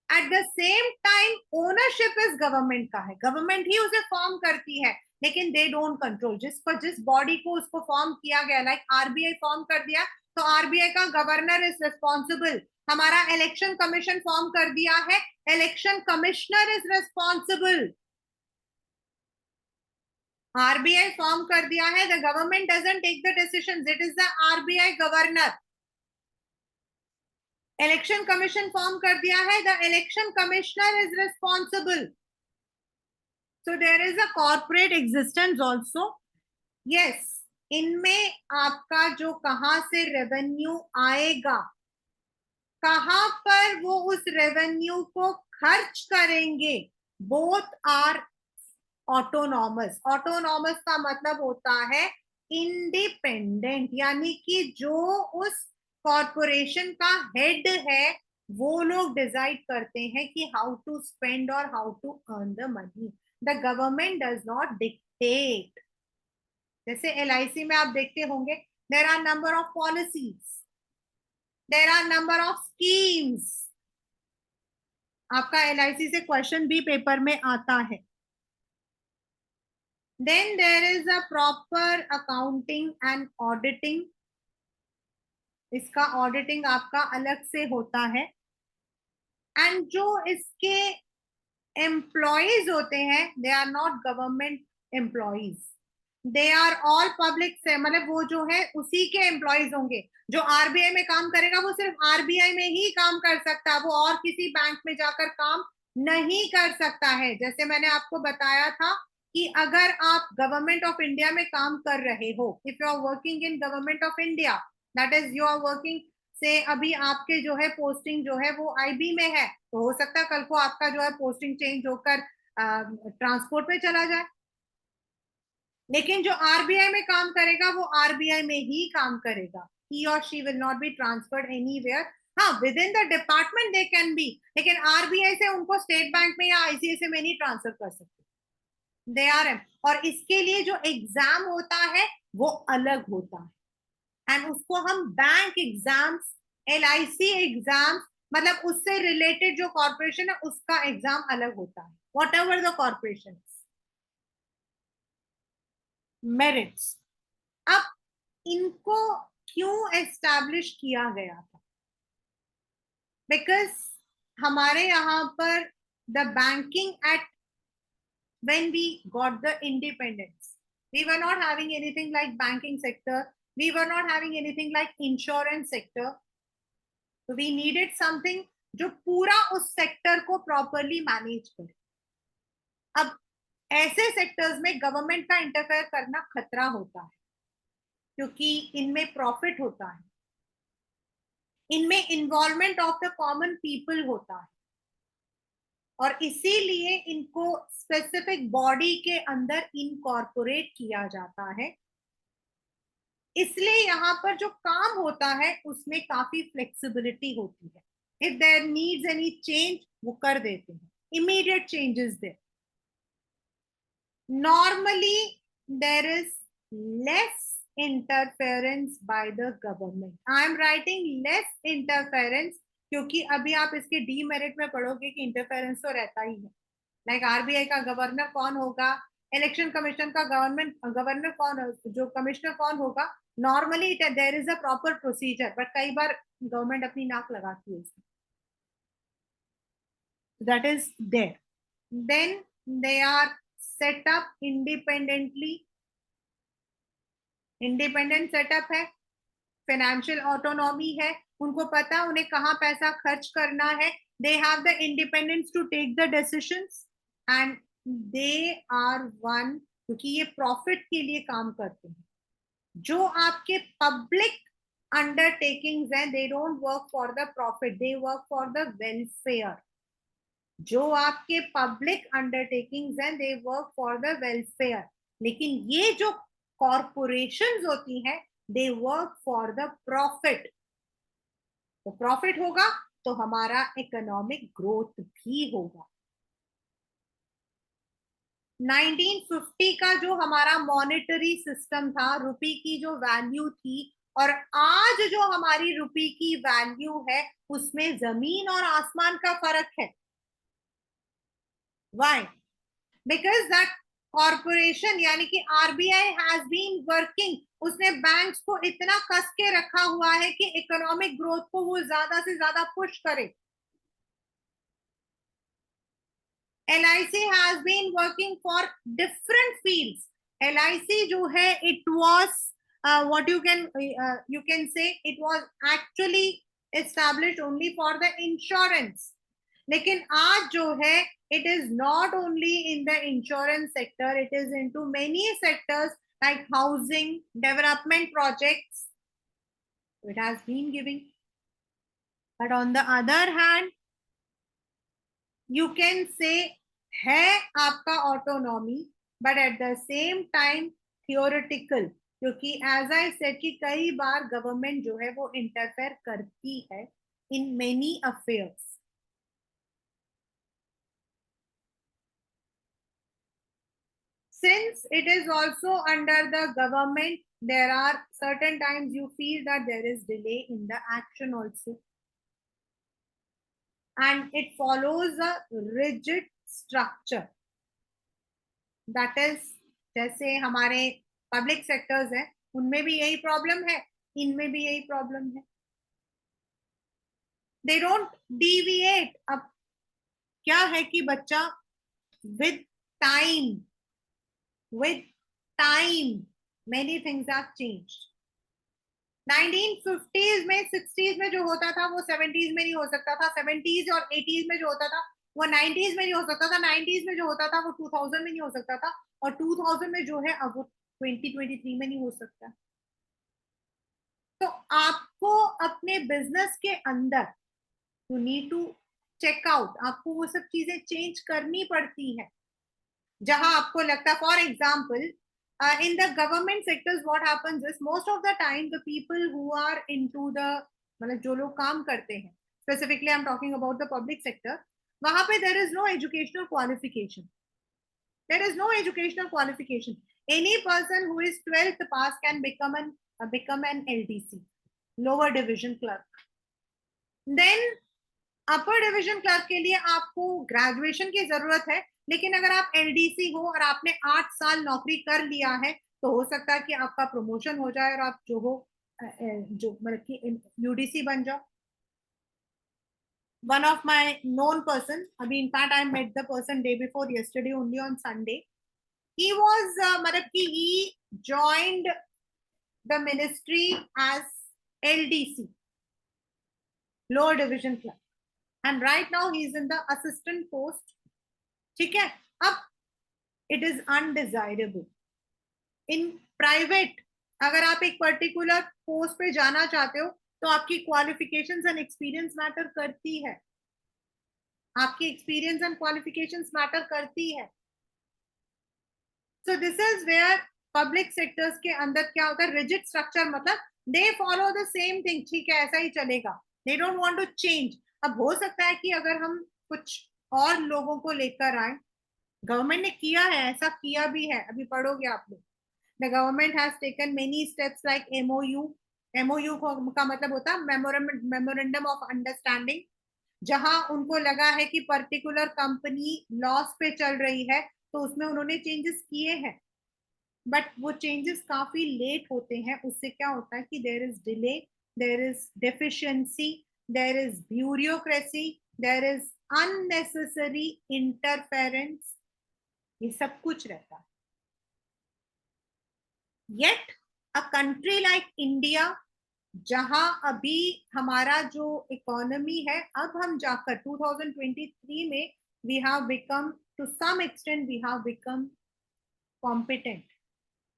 Speaker 1: at the same time ownership इस गवर्नमेंट का है, गवर्नमेंट ही उसे फॉर्म करती है, लेकिन दे डोंट कंट्रोल। जिस बॉडी को उसको फॉर्म किया गया, लाइक आरबीआई फॉर्म कर दिया तो आरबीआई का गवर्नर इज रिस्पॉन्सिबल। हमारा इलेक्शन कमीशन फॉर्म कर दिया है, election commissioner is responsible. RBI form कर दिया है, the government doesn't take the decisions, it is the RBI governor. Election commission form कर दिया है, the election commissioner is responsible. So there is a corporate existence also. Yes, इनमें आपका जो कहां से रेवेन्यू आएगा, कहां पर वो उस रेवेन्यू को खर्च करेंगे, बोथ आर ऑटोनॉमस। ऑटोनॉमस का मतलब होता है इंडिपेंडेंट, यानी कि जो उस कॉरपोरेशन का हेड है वो लोग डिसाइड करते हैं कि हाउ टू स्पेंड और how to earn the money. The government does not dictate. जैसे एलआईसी में आप देखते होंगे there are number of policies, there are number of schemes. आपका LIC से क्वेश्चन भी पेपर में आता है। Then there is a proper accounting and auditing. इसका ऑडिटिंग आपका अलग से होता है। एंड जो इसके एम्प्लॉयज होते हैं, they are not government employees, they are all public से, मतलब वो जो है उसी के एम्प्लॉयज होंगे। जो RBI में काम करेगा वो सिर्फ RBI में ही काम कर सकता है, वो और किसी बैंक में जाकर काम नहीं कर सकता है। जैसे मैंने आपको बताया था कि अगर आप गवर्नमेंट ऑफ इंडिया में काम कर रहे हो, if you are working in government of India, that is you are working से, अभी आपके जो है पोस्टिंग जो है वो IB में है, तो हो सकता है कल को आपका जो है पोस्टिंग चेंज होकर ट्रांसपोर्ट में चला जाए। लेकिन जो RBI में काम करेगा वो RBI में ही काम करेगा। ही और she will not be transferred anywhere. हाँ, within the department they can be, लेकिन RBI से उनको स्टेट बैंक में या ICICI में नहीं ट्रांसफर कर सकते। दे आर एम। और इसके लिए जो एग्जाम होता है वो अलग होता है, एंड उसको हम बैंक एग्जाम्स, LIC एग्जाम्स, मतलब उससे रिलेटेड जो कॉर्पोरेशन है उसका एग्जाम अलग होता है, what ever the corporation. Merits. अब इनको क्यों एस्टैब्लिश किया गया था? बिकॉज हमारे यहाँ पर the banking act, when we got the independence, we were not having anything like banking sector, we were not having anything like insurance sector, so we needed something जो पूरा उस सेक्टर को प्रॉपरली मैनेज करे। अब ऐसे sectors में government का interfere करना खतरा होता है, क्योंकि इनमें प्रॉफिट होता है, इनमें involvement of the common people होता है, और इसीलिए इनको स्पेसिफिक बॉडी के अंदर इनकॉर्पोरेट किया जाता है। इसलिए यहाँ पर जो काम होता है उसमें काफी फ्लेक्सिबिलिटी होती है। If there needs any change वो कर देते हैं, immediate changes there. Normally there is less interference by the government. I am writing less interference क्योंकि अभी आप इसके डीमेरिट में पढ़ोगे कि इंटरफेरेंस तो रहता ही है। लाइक RBI का गवर्नर कौन होगा, इलेक्शन कमीशन का गवर्नर कौन, जो कमिश्नर कौन होगा, normally there is a proper procedure, but कई बार गवर्नमेंट अपनी नाक लगाती है इसमें, that is there. Then they are set up independently. Independent setup है, फाइनेंशियल ऑटोनॉमी है, उनको पता उन्हें कहाँ पैसा खर्च करना है। They have the independence to take the decisions, and they are one, क्योंकि ये प्रॉफिट के लिए काम करते हैं। जो आपके पब्लिक अंडरटेकिंग्स हैं, they don't work for the profit, they work for the welfare. जो आपके पब्लिक अंडरटेकिंग्स हैं, they work for the welfare. लेकिन ये जो कॉरपोरेशंस होती हैं, they work for the profit. तो प्रॉफिट होगा तो हमारा इकोनॉमिक ग्रोथ भी होगा। 1950 का जो हमारा मॉनेटरी सिस्टम था, रुपी की जो वैल्यू थी, और आज जो हमारी रुपी की वैल्यू है, उसमें जमीन और आसमान का फर्क है। व्हाई? बिकॉज दैट कॉर्पोरेशन यानी कि RBI हैज बीन वर्किंग, उसने बैंक्स को इतना कस के रखा हुआ है कि इकोनॉमिक ग्रोथ को वो ज्यादा से ज्यादा पुश करे। LIC has been working for different fields. LIC जो है, it was what you can say, it was actually established only for the insurance. लेकिन आज जो है, it is not only in the insurance sector, it is into many sectors like housing, development projects. It has been giving. But on the other hand, you can say है आपका autonomy, but at the same time theoretical, क्योंकि as I said कि कई बार government जो है वो interfere करती है in many affairs. since it is also under the government, there are certain times you feel that there is delay in the action also, and it follows a rigid structure. That is, जैसे हमारे public sectors हैं, उनमें भी यही problem है, इनमें भी यही प्रॉब्लम है. They don't deviate. अब क्या है कि बच्चा with time, with time many things have changed. 1950s में 60s में जो होता था वो 70s में नहीं हो सकता था, 70s और 80s में जो होता था वो 90s में नहीं हो सकता था, 90s में जो होता था वो 2000 में नहीं हो सकता था, और 2000 में जो है अब वो 2023 में नहीं हो सकता. तो आपको अपने बिजनेस के अंदर you need to check out, आपको वो सब चीजें चेंज करनी पड़ती है जहां आपको लगता है. For example, in the government sectors what happens is most of the time the people who are into the, मतलब जो लोग काम करते हैं, specifically I'm talking about the public sector, वहां पे there is no educational qualification. There is no educational qualification. Any person who is 12th pass can become an LDC, lower division clerk. Then upper division clerk के लिए आपको graduation की जरूरत है, लेकिन अगर आप एलडीसी हो और आपने 8 साल नौकरी कर लिया है तो हो सकता है कि आपका प्रमोशन हो जाए और आप जो हो जो मतलब कि यूडीसी बन जाओ. One of my known person, अभी in fact I met the person day before yesterday only on Sunday. He was मतलब कि he joined the ministry as LDC, lower division clerk, and right now he is in the assistant post. ठीक है. अब it is undesirable in private. अगर आप एक particular post पे जाना चाहते हो तो आपकी क्वालिफिकेशंस एंड एक्सपीरियंस मैटर करती है, आपकी एक्सपीरियंस एंड क्वालिफिकेशंस मैटर करती है. So this is where public sectors के अंदर क्या होता है, रिजिड स्ट्रक्चर, मतलब they follow the same thing. ठीक है, ऐसा ही चलेगा, they don't want to change. अब हो सकता है कि अगर हम कुछ और लोगों को लेकर आए, गवर्नमेंट ने किया है, ऐसा किया भी है, अभी पढ़ोगे आप लोग. The government has taken many steps like MOU. MOU का मतलब होता है मेमोरेंडम ऑफ अंडरस्टैंडिंग, जहां उनको लगा है कि पर्टिकुलर कंपनी लॉस पे चल रही है तो उसमें उन्होंने चेंजेस किए हैं, बट वो चेंजेस काफी लेट होते हैं. उससे क्या होता है कि there is delay, there is deficiency, there is bureaucracy, there is unnecessary interference, ये सब कुछ रहता है. Yet a country like India, जहां अभी हमारा जो इकोनॉमी है, अब हम जाकर 2023 में we have become to some extent, we have become competent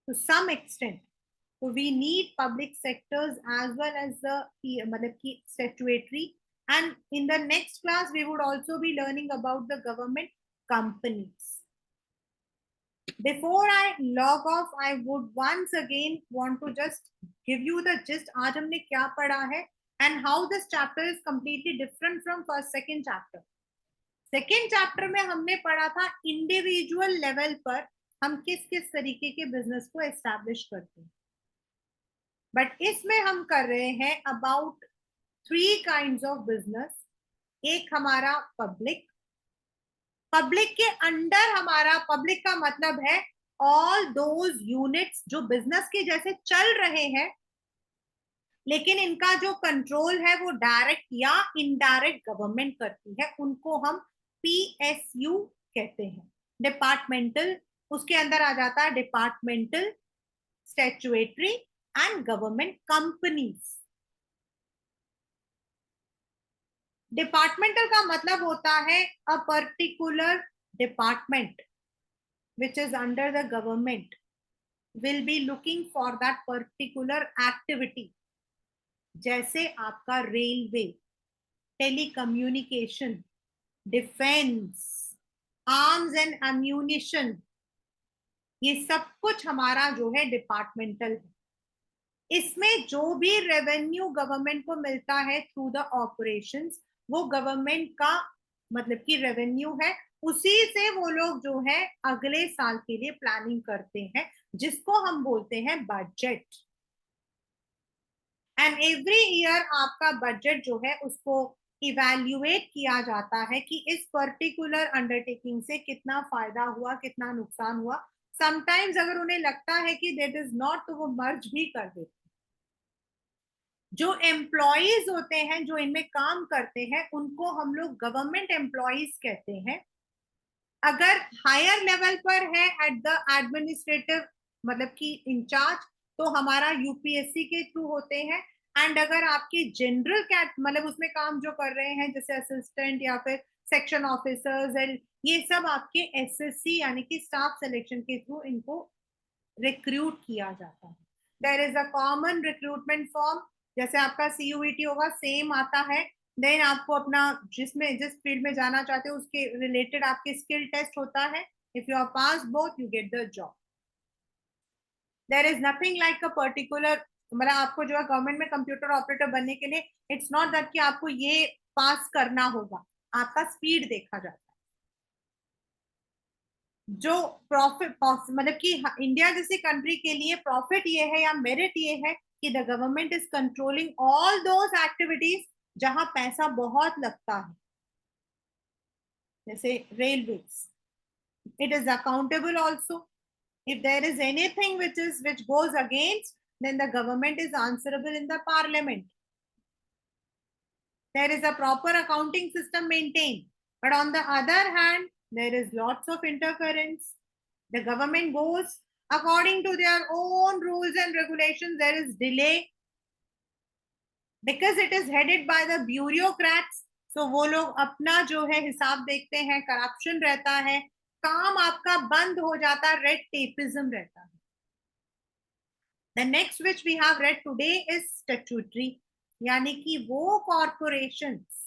Speaker 1: to some extent. So we need public sectors as well as the मतलब कि statutory, and in the next class we would also be learning about the government companies. Before I log off, I would once again want to just give you the gist. आज हमने क्या पढ़ा है and how this chapter is completely different from second chapter. Second chapter में हमने पढ़ा था individual level पर हम किस किस तरीके के बिजनेस को एस्टैब्लिश करते हैं, बट इसमें हम कर रहे हैं अबाउट 3 काइंड्स ऑफ बिजनेस. एक हमारा पब्लिक. पब्लिक के अंडर हमारा, पब्लिक का मतलब है ऑल दोज यूनिट्स जो बिजनेस के जैसे चल रहे हैं, लेकिन इनका जो कंट्रोल है वो डायरेक्ट या इनडायरेक्ट गवर्नमेंट करती है, उनको हम पीएसयू कहते हैं. डिपार्टमेंटल, उसके अंदर आ जाता है departmental, statutory and government companies. Departmental का मतलब होता है a particular department which is under the government will be looking for that particular activity. जैसे आपका railway, telecommunication, defence, arms and ammunition, ये सब कुछ हमारा जो है डिपार्टमेंटल है. इसमें जो भी रेवेन्यू गवर्नमेंट को मिलता है थ्रू द ऑपरेशंस, वो गवर्नमेंट का मतलब कि रेवेन्यू है, उसी से वो लोग जो है अगले साल के लिए प्लानिंग करते हैं, जिसको हम बोलते हैं बजट। एंड एवरी ईयर आपका बजट जो है उसको इवैल्यूएट किया जाता है कि इस पर्टिकुलर अंडरटेकिंग से कितना फायदा हुआ, कितना नुकसान हुआ। समटाइम्स अगर उन्हें लगता है कि दैट इज नॉट, तो वो मर्ज भी कर देते हैं। जो एम्प्लॉयज होते हैं, जो इनमें काम करते हैं, उनको हम लोग गवर्नमेंट एम्प्लॉयज कहते हैं। अगर हायर लेवल पर है एट द एडमिनिस्ट्रेटिव, मतलब कि इंचार्ज, तो हमारा यूपीएससी के थ्रू होते हैं। एंड अगर आपकी जनरल कैट मतलब उसमें काम जो कर रहे हैं, जैसे असिस्टेंट या फिर सेक्शन ऑफिसर्स, एंड ये सब आपके एसएससी यानी कि स्टाफ सिलेक्शन के थ्रू इनको रिक्रूट किया जाता है। There is a common recruitment form, जैसे आपका सीयूईटी होगा सेम आता है। देन आपको अपना जिस फील्ड में जाना चाहते हो उसके रिलेटेड आपके स्किल टेस्ट होता है। If you are pass both you get the job. There is nothing like a particular, मतलब आपको जो है गवर्नमेंट में कंप्यूटर ऑपरेटर बनने के लिए इट्स नॉट दैट कि आपको ये पास करना होगा, आपका स्पीड देखा जाता है। जो प्रॉफिट मतलब कि इंडिया जैसी कंट्री के लिए प्रॉफिट ये है या मेरिट ये है कि the government is controlling all those activities जहां पैसा बहुत लगता है, जैसे railways. It is accountable also. If there is anything which goes against, then the government is answerable in the parliament. There is a proper accounting system maintained, but on the other hand there is lots of interference. The government goes according to their own rules and regulations. There is delay because it is headed by the bureaucrats. So वो लोग अपना जो है हिसाब देखते हैं, corruption रहता है, काम आपका बंद हो जाता है, रेड टेपिज्म रहता है। The next which we have read today is statutory, यानी कि वो कॉर्पोरेशंस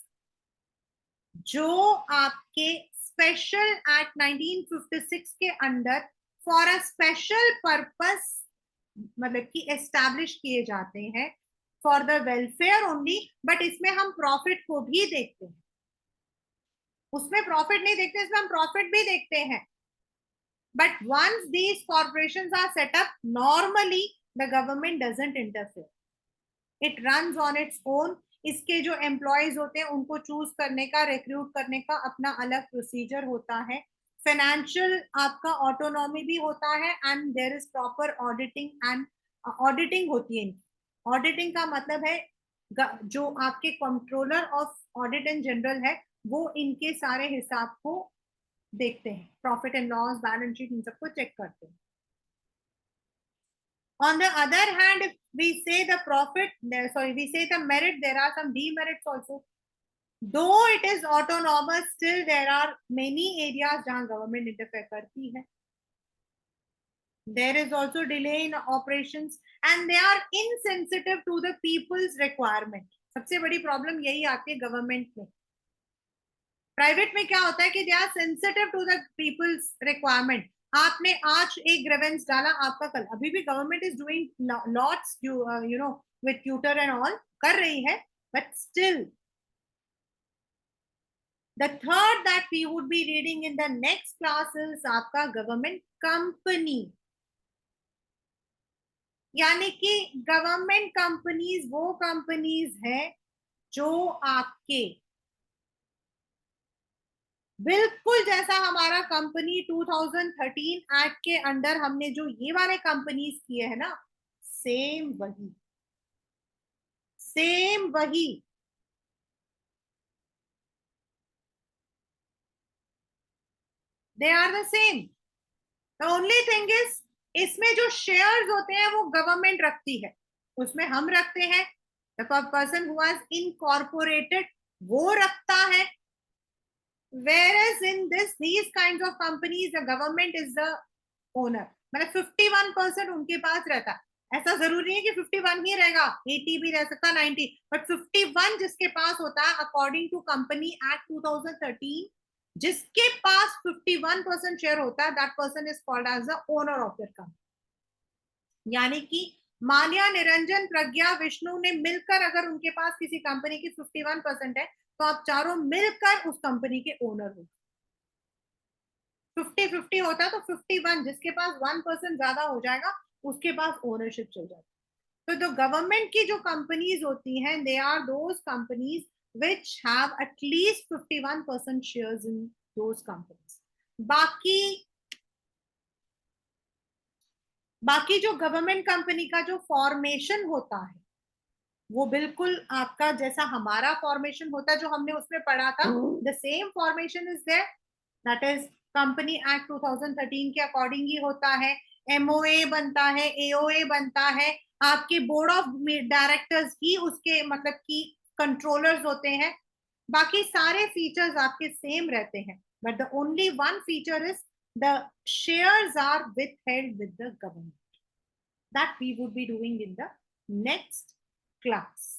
Speaker 1: जो आपके स्पेशल एक्ट 1956 के under for a special purpose मतलब कि एस्टैब्लिश किए जाते हैं for the welfare only, but इसमें हम प्रॉफिट को भी देखते हैं। उसमें प्रॉफिट नहीं देखते, इसमें हम प्रॉफिट भी देखते हैं। But once these corporations are set up, normally the government doesn't interfere, it runs on its own. इसके जो एम्प्लॉयज होते हैं उनको चूज करने का, रिक्रूट करने का अपना अलग प्रोसीजर होता है। फाइनेंशियल आपका ऑटोनॉमी भी होता है and there is proper auditing and auditing होती है। ऑडिटिंग का मतलब है जो आपके controller of audit and general है वो इनके सारे हिसाब को देखते हैं, profit and loss, balance sheet, इन सबको चेक करते हैं। On the other hand, if we say the profit, we say the merit, there are some demerits also. Though it is autonomous, still there are many areas जहाँ government interfere करती है. There is also delay in operations and they are insensitive to the people's requirement. सबसे बड़ी problem यही आती है government में। Private में क्या होता है कि they are sensitive to the people's requirement. आपने आज एक ग्रीवेंस डाला, आपका कल, अभी भी government is doing lots you know with tutor and all कर रही है, but still the third that we would be reading in the next class is आपका गवर्नमेंट कंपनी। यानी कि गवर्नमेंट कंपनीज वो कंपनीज हैं जो आपके बिल्कुल जैसा हमारा कंपनी 2013 एक्ट के अंडर हमने जो ये वाले कंपनीज किए हैं ना, सेम वही, सेम वही। They are the same. The only thing is इसमें जो शेयर्स होते हैं वो गवर्नमेंट रखती है, उसमें हम रखते हैं, the person who has incorporated वो रखता है। whereas in these kinds of companies the government is the owner, मतलब 51% उनके पास रहता है। ऐसा जरूरी है कि 51 ही रहेगा, 80 भी रह सकता, 90, बट 51 जिसके पास होता है अकॉर्डिंग टू कंपनी एक्ट 2013, जिसके पास 51% शेयर होता है that person is called as the owner of that company. यानी कि माल्या, निरंजन, प्रज्ञा, विष्णु ने मिलकर अगर उनके पास किसी कंपनी की 51% है तो आप चारों मिलकर उस कंपनी के ओनर हो। 50-50 होता है तो 51, जिसके पास 1% ज्यादा हो जाएगा उसके पास ओनरशिप चल जाएगा। तो जो गवर्नमेंट की जो कंपनीज होती हैं, they are those companies which have at least 51% shares in those companies. बाकी जो गवर्नमेंट कंपनी का जो फॉर्मेशन होता है वो बिल्कुल आपका जैसा हमारा फॉर्मेशन होता है जो हमने उसमें पढ़ा था, the same formation is there, that is company act 2013 के अकॉर्डिंग ही होता है। एमओए बनता है, एओए बनता है, आपके बोर्ड ऑफ डायरेक्टर्स ही उसके मतलब की कंट्रोलर्स होते हैं। बाकी सारे फीचर्स आपके सेम रहते हैं, but the only one feature is the shares are withheld with the government. That we would be doing in the next class.